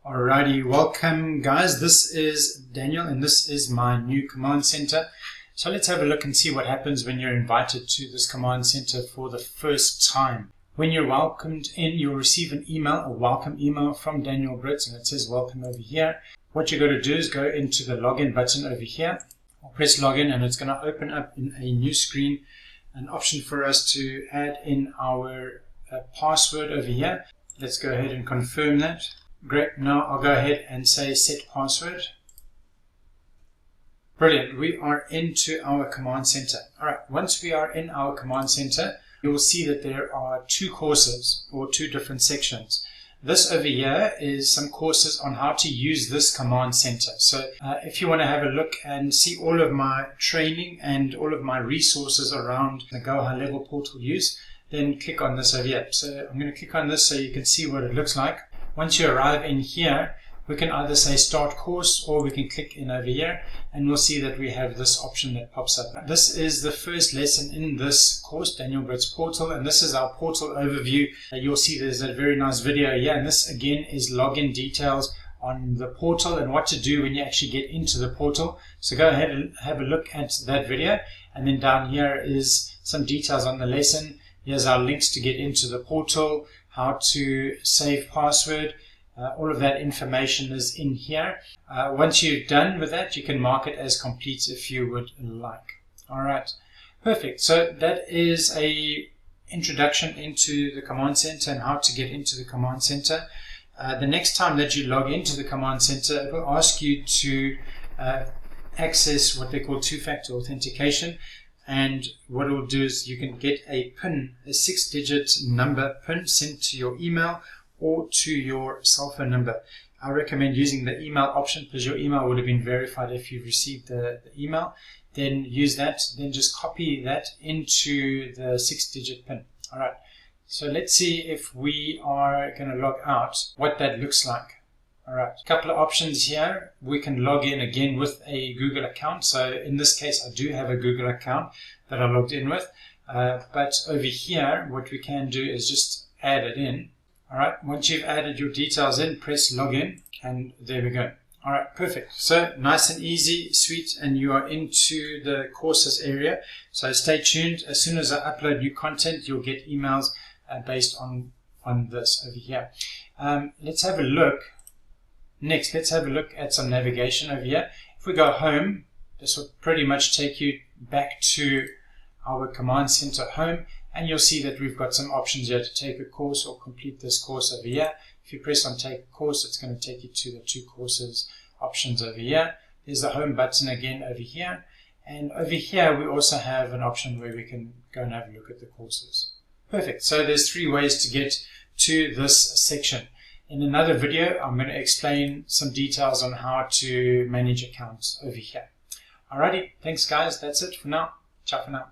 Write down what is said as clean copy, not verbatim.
Alrighty, welcome guys. This is Daniel and this is my new command center. So let's have a look and see what happens when you're invited to this command center for the first time. When you're welcomed in, you'll receive an email, a welcome email from Daniel Brits, and it says welcome over here. What you're going to do is go into the login button over here, or press login, and it's going to open up in a new screen an option for us to add in our password over here. Let's go ahead and confirm that. Great, now I'll go ahead and say set password. Brilliant, we are into our command center. Alright, once we are in our command center, you will see that there are two courses or two different sections. This over here is some courses on how to use this command center. So if you want to have a look and see all of my training and all of my resources around the GoHighLevel portal use, then click on this over here. So I'm going to click on this so you can see what it looks like. Once you arrive in here, we can either say start course or we can click in over here and we'll see that we have this option that pops up. This is the first lesson in this course, Daniel Brits portal, and this is our portal overview. You'll see there's a very nice video here, and this again is login details on the portal and what to do when you actually get into the portal. So go ahead and have a look at that video, and then down here is some details on the lesson. Here's our links to get into the portal, how to save password. All of that information is in here. Once you're done with that, you can mark it as complete if you would like. Alright, perfect. So that is a introduction into the command center and how to get into the command center. The next time that you log into the command center, it will ask you to access what they call two-factor authentication. And what it will do is you can get a PIN, a 6-digit number PIN sent to your email or to your cell phone number. I recommend using the email option because your email would have been verified if you've received the email. Then use that, then just copy that into the 6-digit PIN. Alright, so let's see if we are going to log out, what that looks like. Alright, a couple of options here. We can log in again with a Google account. So in this case, I do have a Google account that I logged in with. But over here, what we can do is just add it in. Alright, once you've added your details in, press login, and there we go. Alright, perfect. So nice and easy, sweet, and you are into the courses area. So stay tuned. As soon as I upload new content, you'll get emails based on this over here. Let's have a look. Next, let's have a look at some navigation over here. If we go home, this will pretty much take you back to our command center home, and you'll see that we've got some options here to take a course or complete this course over here. If you press on take a course, it's going to take you to the two courses options over here. There's the home button again over here, and over here we also have an option where we can go and have a look at the courses. Perfect. So there's 3 ways to get to this section. In another video, I'm going to explain some details on how to manage accounts over here. Alrighty, thanks guys, that's it for now. Ciao for now.